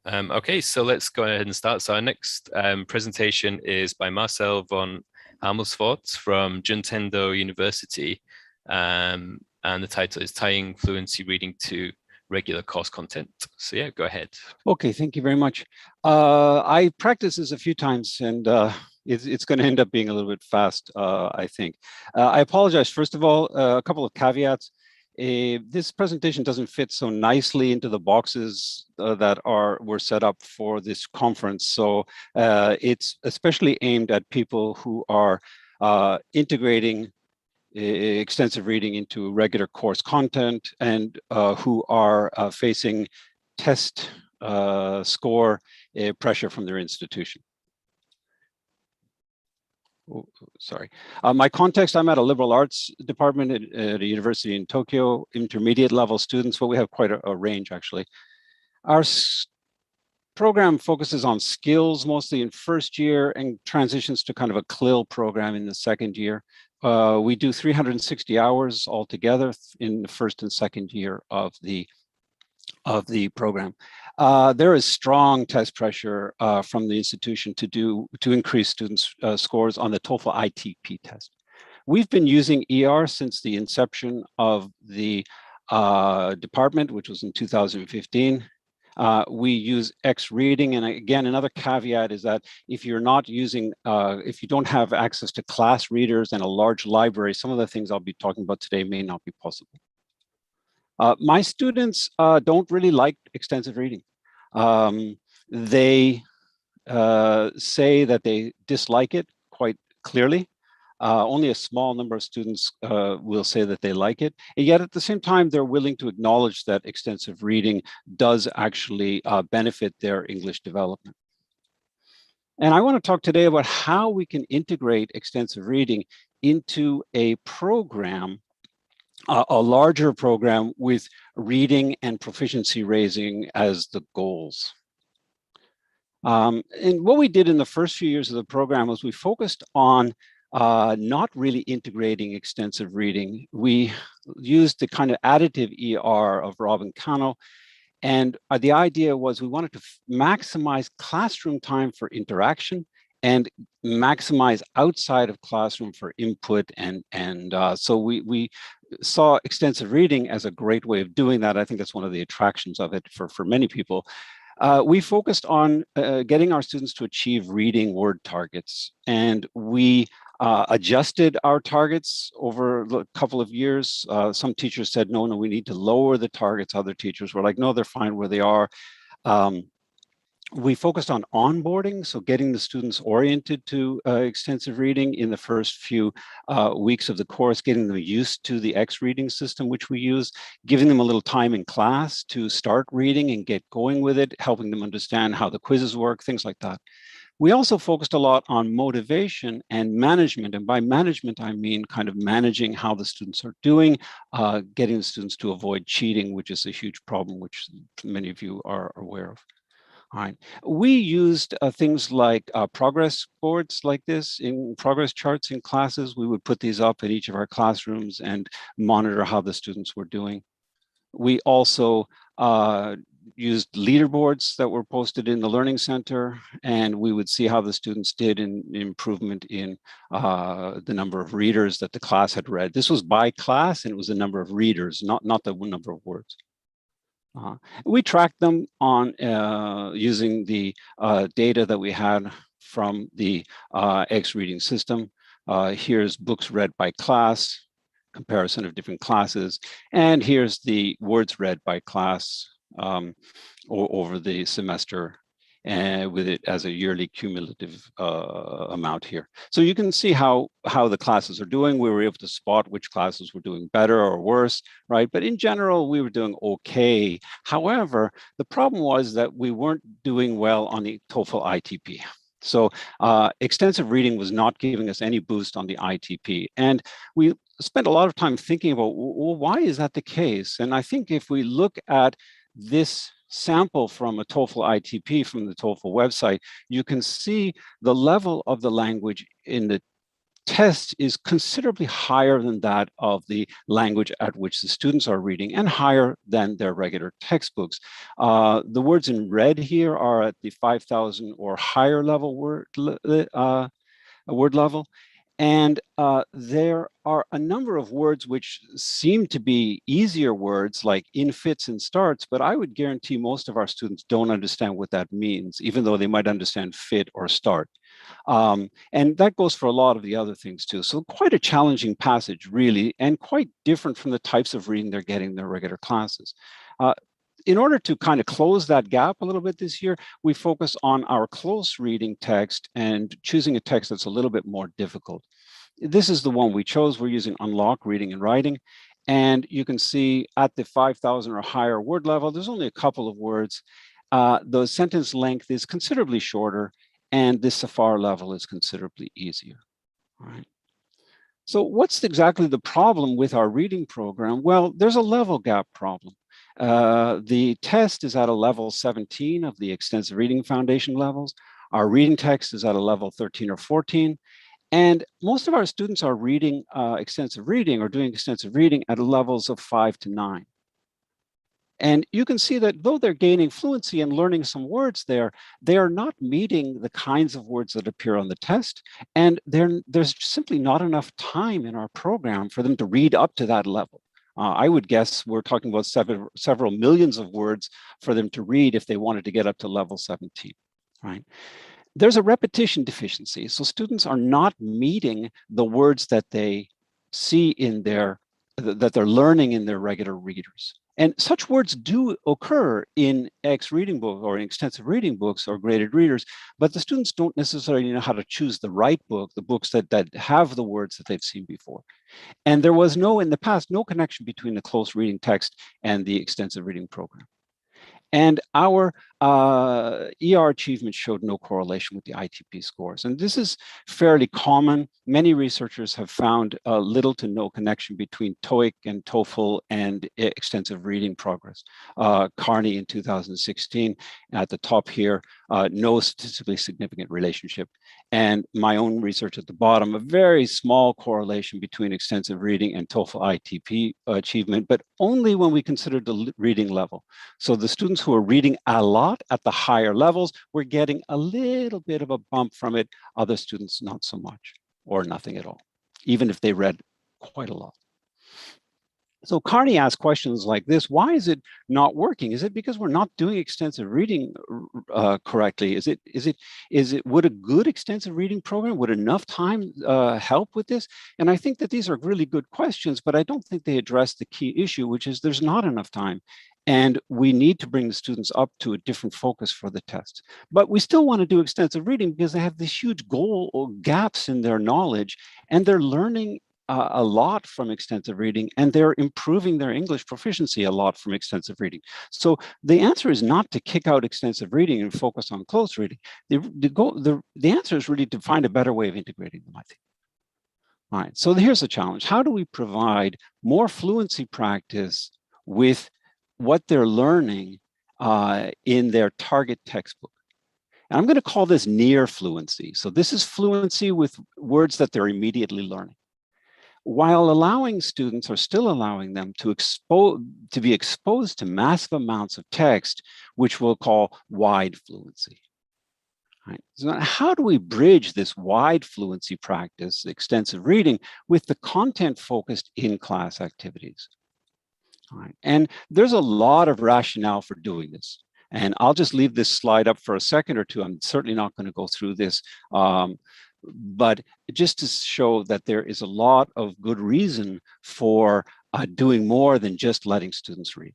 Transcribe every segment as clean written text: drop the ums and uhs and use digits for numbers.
Okay, so let's go ahead and start. So our next presentation is by Marcel von Amelsvoort from Untitled University, and the title is Tying Fluency Reading to Regular Course Content. So yeah, go ahead. Okay, thank you very much. I practiced this a few times, and it's going to end up being a little bit fast, I think. I apologize, first of all, a couple of caveats. This presentation doesn't fit so nicely into the boxes that were set up for this conference. So it's especially aimed at people who are integrating extensive reading into regular course content and who are facing test score pressure from their institution. Oh, sorry. My context, I'm at a liberal arts department at a university in Tokyo, intermediate level students, but we have quite a range actually. Our program focuses on skills mostly in first year and transitions to kind of a CLIL program in the second year. We do 360 hours altogether in the first and second year of the program. There is strong test pressure from the institution to increase students' scores on the TOEFL ITP test. We've been using ER since the inception of the department, which was in 2015. We use X reading, and again, another caveat is that if you're not using, if you don't have access to class readers and a large library, some of the things I'll be talking about today may not be possible. My students don't really like extensive reading. They say that they dislike it quite clearly. Only a small number of students will say that they like it. And yet at the same time, they're willing to acknowledge that extensive reading does actually benefit their English development. And I want to talk today about how we can integrate extensive reading into a program, a larger program with reading and proficiency raising as the goals. And what we did in the first few years of the program was we focused on not really integrating extensive reading. We used the kind of additive ER of Robin Cano. And the idea was we wanted to maximize classroom time for interaction and maximize outside of classroom for input. So we saw extensive reading as a great way of doing that. I think that's one of the attractions of it for many people. We focused on getting our students to achieve reading word targets, and we adjusted our targets over a couple of years. Some teachers said, no, we need to lower the targets. Other teachers were like, no, they're fine where they are. We focused on onboarding, so getting the students oriented to extensive reading in the first few weeks of the course, getting them used to the X reading system, which we use, giving them a little time in class to start reading and get going with it, helping them understand how the quizzes work, things like that. We also focused a lot on motivation and management. And by management, I mean kind of managing how the students are doing, getting the students to avoid cheating, which is a huge problem, which many of you are aware of. All right. We used things like progress boards like this, in progress charts in classes. We would put these up in each of our classrooms and monitor how the students were doing. We also used leaderboards that were posted in the Learning Center, and we would see how the students did in improvement in the number of readers that the class had read. This was by class, and it was the number of readers, not the number of words. We tracked them on using the data that we had from the X reading system. Here's books read by class, comparison of different classes, and here's the words read by class over the semester, and with it as a yearly cumulative amount here. So you can see how the classes are doing. We were able to spot which classes were doing better or worse, right? But in general, we were doing okay. However, the problem was that we weren't doing well on the TOEFL ITP. So extensive reading was not giving us any boost on the ITP. And we spent a lot of time thinking about, well, why is that the case? And I think if we look at this sample from a TOEFL ITP from the TOEFL website, you can see the level of the language in the test is considerably higher than that of the language at which the students are reading and higher than their regular textbooks. The words in red here are at the 5,000 or higher level word level. And there are a number of words which seem to be easier words like in, fits, and starts, but I would guarantee most of our students don't understand what that means, even though they might understand fit or start. And that goes for a lot of the other things too. So quite a challenging passage, really, and quite different from the types of reading they're getting in their regular classes. In order to kind of close that gap a little bit this year, we focus on our close reading text and choosing a text that's a little bit more difficult. This is the one we chose. We're using Unlock Reading and Writing. And you can see at the 5,000 or higher word level, there's only a couple of words. The sentence length is considerably shorter, and the Safar level is considerably easier. All right. So what's exactly the problem with our reading program? Well, there's a level gap problem. The test is at a level 17 of the extensive reading foundation levels. Our reading text is at a level 13 or 14. And most of our students are reading extensive reading or doing extensive reading at levels of 5 to 9. And you can see that though they're gaining fluency and learning some words there, they are not meeting the kinds of words that appear on the test. And there's simply not enough time in our program for them to read up to that level. I would guess we're talking about several millions of words for them to read if they wanted to get up to level 17, right? There's a repetition deficiency. So students are not meeting the words that they see in that they're learning in their regular readers. And such words do occur in X reading book or in extensive reading books or graded readers, but the students don't necessarily know how to choose the right book, the books that have the words that they've seen before. And there was in the past, no connection between the close reading text and the extensive reading program. And our ER achievement showed no correlation with the ITP scores. And this is fairly common. Many researchers have found little to no connection between TOEIC and TOEFL and extensive reading progress. Carney in 2016, at the top here, no statistically significant relationship. And my own research at the bottom, a very small correlation between extensive reading and TOEFL ITP achievement, but only when we consider the reading level. So the students who are reading a lot at the higher levels, we're getting a little bit of a bump from it. Other students, not so much, or nothing at all, even if they read quite a lot. So Carney asked questions like this: why is it not working? Is it because we're not doing extensive reading correctly? Would a good extensive reading program, would enough time help with this? And I think that these are really good questions, but I don't think they address the key issue, which is there's not enough time. And we need to bring the students up to a different focus for the test. But we still want to do extensive reading because they have these huge gaps in their knowledge, and they're learning a lot from extensive reading, and they're improving their English proficiency a lot from extensive reading. So the answer is not to kick out extensive reading and focus on close reading. The answer is really to find a better way of integrating them, I think. All right, so here's the challenge. How do we provide more fluency practice with what they're learning in their target textbook? And I'm going to call this near fluency. So this is fluency with words that they're immediately learning, while allowing students, or still allowing them, to be exposed to massive amounts of text, which we'll call wide fluency. Right. So how do we bridge this wide fluency practice, extensive reading, with the content-focused in-class activities? All right. And there's a lot of rationale for doing this. And I'll just leave this slide up for a second or two. I'm certainly not going to go through this. But just to show that there is a lot of good reason for doing more than just letting students read.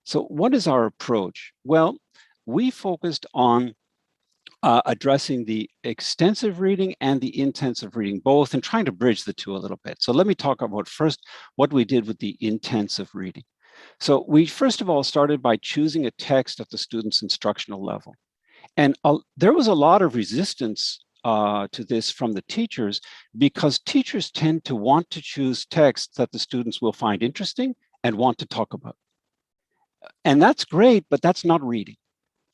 So what is our approach? Well, we focused on addressing the extensive reading and the intensive reading both, and trying to bridge the two a little bit. So let me talk about first what we did with the intensive reading. So we first of all started by choosing a text at the student's instructional level. And there was a lot of resistance to this from the teachers, because teachers tend to want to choose texts that the students will find interesting and want to talk about. And that's great, but that's not reading,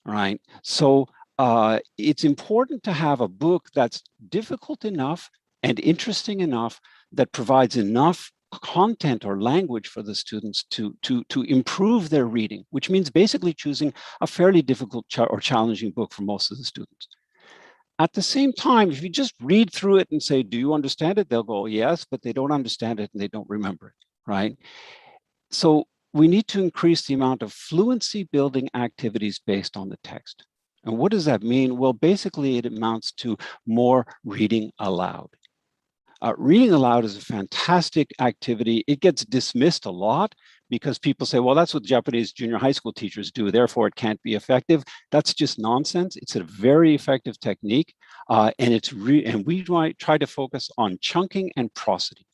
right? So it's important to have a book that's difficult enough and interesting enough that provides enough content or language for the students to improve their reading, which means basically choosing a fairly difficult or challenging book for most of the students. At the same time, if you just read through it and say, do you understand it? They'll go, yes, but they don't understand it and they don't remember it, right? So we need to increase the amount of fluency building activities based on the text. And what does that mean? Well, basically it amounts to more reading aloud. Reading aloud is a fantastic activity. It gets dismissed a lot because people say, well, that's what Japanese junior high school teachers do, therefore it can't be effective. That's just nonsense. It's a very effective technique, and we try to focus on chunking and prosody.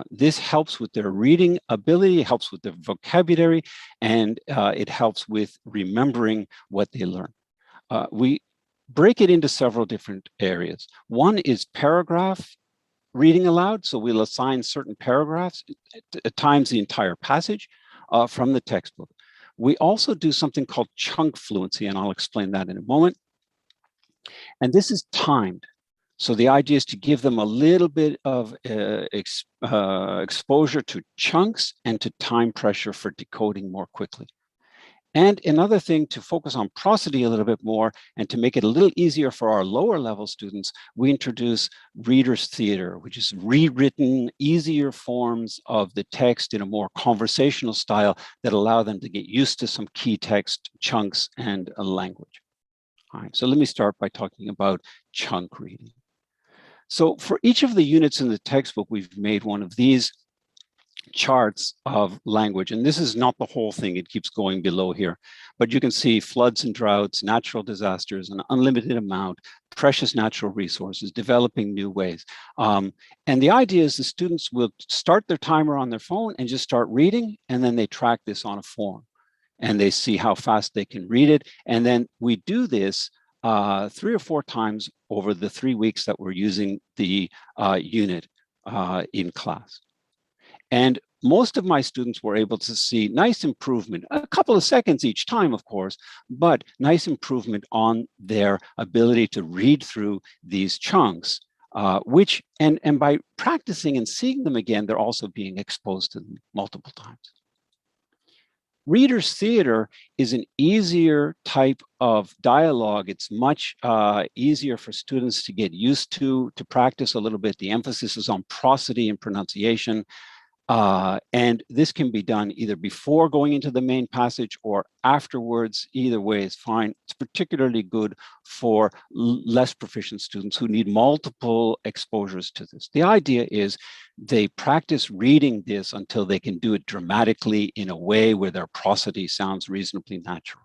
This helps with their reading ability, helps with their vocabulary, and it helps with remembering what they learn. We break it into several different areas. One is paragraph reading aloud. So we'll assign certain paragraphs, at times the entire passage from the textbook. We also do something called chunk fluency, and I'll explain that in a moment. And this is timed. So the idea is to give them a little bit of exposure to chunks and to time pressure for decoding more quickly. And another thing, to focus on prosody a little bit more and to make it a little easier for our lower level students, we introduce reader's theater, which is rewritten, easier forms of the text in a more conversational style that allow them to get used to some key text chunks and a language. All right, so let me start by talking about chunk reading. So for each of the units in the textbook, we've made one of these charts of language. And this is not the whole thing. It keeps going below here. But you can see floods and droughts, natural disasters, an unlimited amount, precious natural resources, developing new ways. And the idea is the students will start their timer on their phone and just start reading. And then they track this on a form. And they see how fast they can read it. And then we do this 3 or 4 times over the 3 weeks that we're using the unit in class. And most of my students were able to see nice improvement, a couple of seconds each time, of course, but nice improvement on their ability to read through these chunks, and by practicing and seeing them again, they're also being exposed to them multiple times. Reader's theater is an easier type of dialogue. It's much easier for students to get used to practice a little bit. The emphasis is on prosody and pronunciation. And this can be done either before going into the main passage or afterwards. Either way is fine. It's particularly good for less proficient students who need multiple exposures to this. The idea is they practice reading this until they can do it dramatically in a way where their prosody sounds reasonably natural.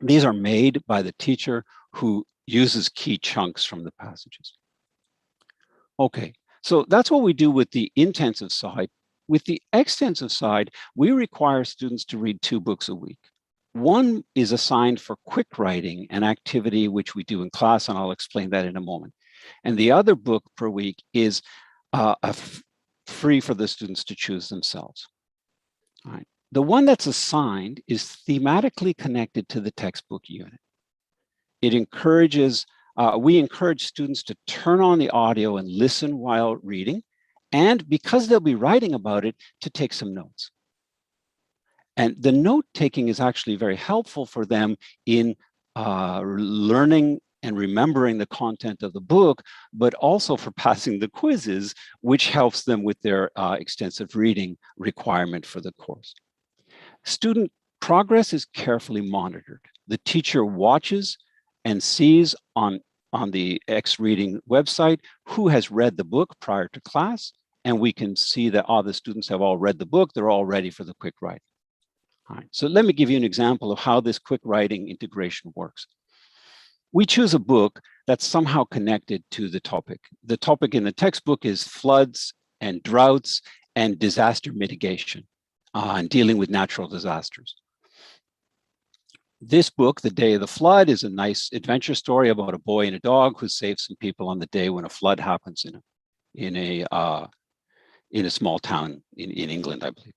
These are made by the teacher who uses key chunks from the passages. Okay. So that's what we do with the intensive side. With the extensive side, we require students to read 2 books a week. One is assigned for quick writing, an activity which we do in class, and I'll explain that in a moment. And the other book per week is free for the students to choose themselves. All right. The one that's assigned is thematically connected to the textbook unit. It encourages we encourage students to turn on the audio and listen while reading, and because they'll be writing about it, to take some notes. And the note taking is actually very helpful for them in learning and remembering the content of the book, but also for passing the quizzes, which helps them with their extensive reading requirement for the course. Student progress is carefully monitored. The teacher watches and sees on the X Reading website who has read the book prior to class, and we can see that the students have all read the book, they're all ready for the quick writing. All right, so let me give you an example of how this quick writing integration works. We choose a book that's somehow connected to the topic. The topic in the textbook is floods and droughts and disaster mitigation and dealing with natural disasters. This book, The Day of the Flood, is a nice adventure story about a boy and a dog who save some people on the day when a flood happens in a small town in England, I believe.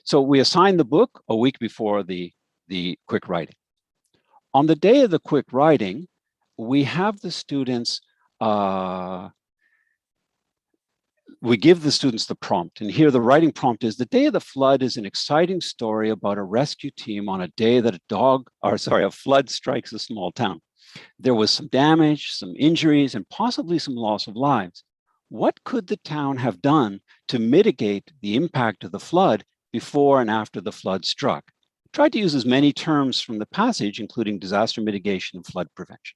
So we assign the book a week before the quick writing. On the day of the quick writing, we have the students, we give the students the prompt. And here the writing prompt is: the day of the flood is an exciting story about a rescue team on a day that a flood strikes a small town. There was some damage, some injuries, and possibly some loss of lives. What could the town have done to mitigate the impact of the flood before and after the flood struck? Tried to use as many terms from the passage, including disaster mitigation and flood prevention.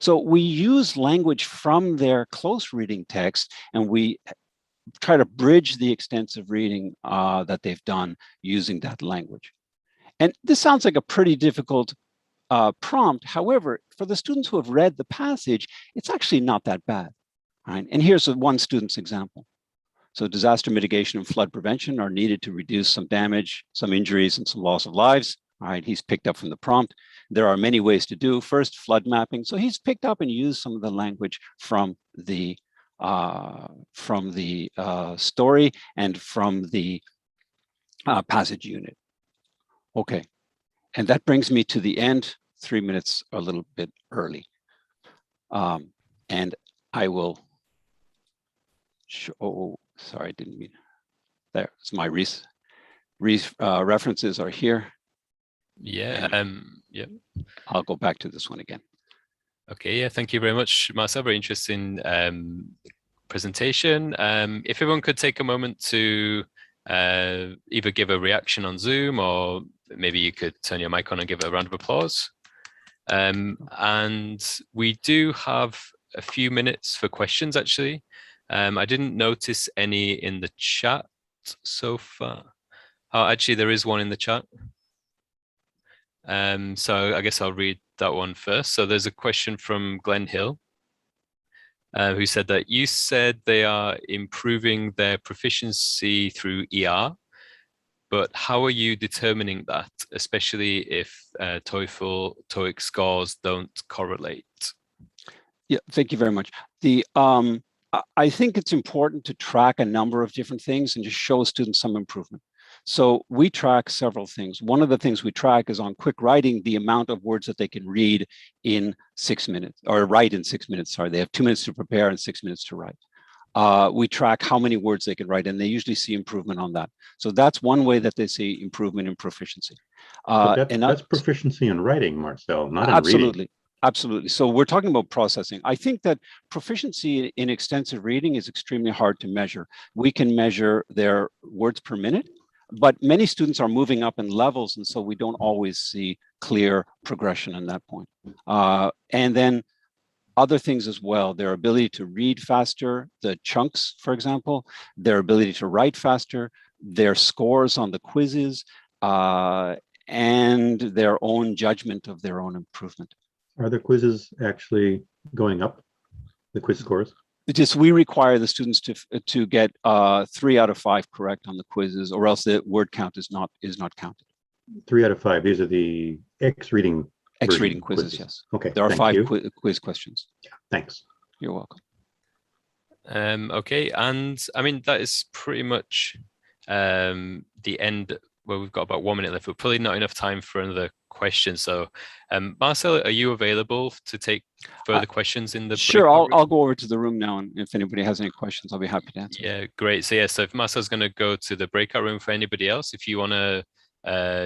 So we use language from their close reading text, and we try to bridge the extensive reading that they've done using that language. And this sounds like a pretty difficult prompt. However, for the students who have read the passage, it's actually not that bad. Right? And here's one student's example. So disaster mitigation and flood prevention are needed to reduce some damage, some injuries, and some loss of lives. All right, he's picked up from the prompt. There are many ways to do. First, flood mapping. So he's picked up and used some of the language from the story and from the passage unit. Okay, and that brings me to the end. 3 minutes a little bit early. And I will show, sorry, I didn't mean, there's my references are here. Yeah, yeah. I'll go back to this one again. Okay, yeah, thank you very much, Marcel. Very interesting presentation. If everyone could take a moment to either give a reaction on Zoom, or maybe you could turn your mic on and give a round of applause. And we do have a few minutes for questions, actually. I didn't notice any in the chat so far. Oh, actually, there is one in the chat. So I guess I'll read that one first. So there's a question from Glenn Hill, who said that you said they are improving their proficiency through ER, but how are you determining that, especially if TOEFL, TOEIC scores don't correlate? Yeah, thank you very much. I think it's important to track a number of different things and just show students some improvement. So we track several things. One of the things we track is on quick writing, the amount of words that they can read in 6 minutes, or write in 6 minutes, sorry. They have 2 minutes to prepare and 6 minutes to write. We track how many words they can write, and they usually see improvement on that. So that's one way that they see improvement in proficiency. That's proficiency in writing, Marcel, not in absolutely. reading. Absolutely. So we're talking about processing. I think that proficiency in extensive reading is extremely hard to measure. We can measure their words per minute, but many students are moving up in levels, and so we don't always see clear progression in that point. And then other things as well, their ability to read faster, the chunks, for example, their ability to write faster, their scores on the quizzes, and their own judgment of their own improvement. Are the quizzes actually going up, the quiz scores? Just we require the students to get 3 out of 5 correct on the quizzes, or else the word count is not counted. 3 out of 5. These are the X-reading quizzes, yes. Okay. There are 5 quiz questions. Yeah, thanks. You're welcome. Okay, and I mean that is pretty much the end. Well, we've got about 1 minute left, but probably not enough time for another question. So, Marcel, are you available to take further questions in the Sure, I'll go over to the room now, and if anybody has any questions, I'll be happy to answer. Yeah, great. So yeah, so if Marcel's going to go to the breakout room, for anybody else, if you want to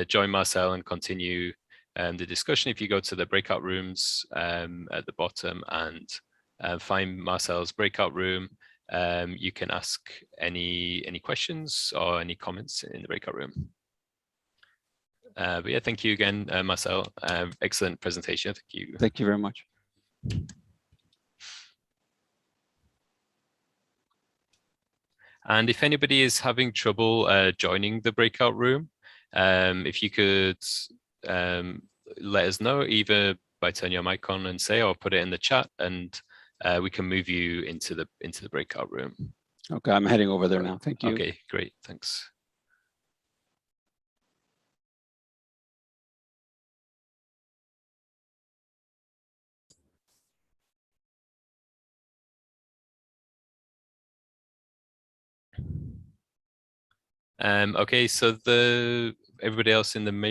join Marcel and continue the discussion, if you go to the breakout rooms at the bottom and find Marcel's breakout room, you can ask any questions or any comments in the breakout room. But yeah, thank you again, Marcel. Excellent presentation. Thank you. Thank you very much. And if anybody is having trouble joining the breakout room, if you could let us know, either by turning your mic on and say, or put it in the chat, and we can move you into the breakout room. Okay, I'm heading over there now. Thank you. Okay, great. Thanks. Okay, so everybody else in the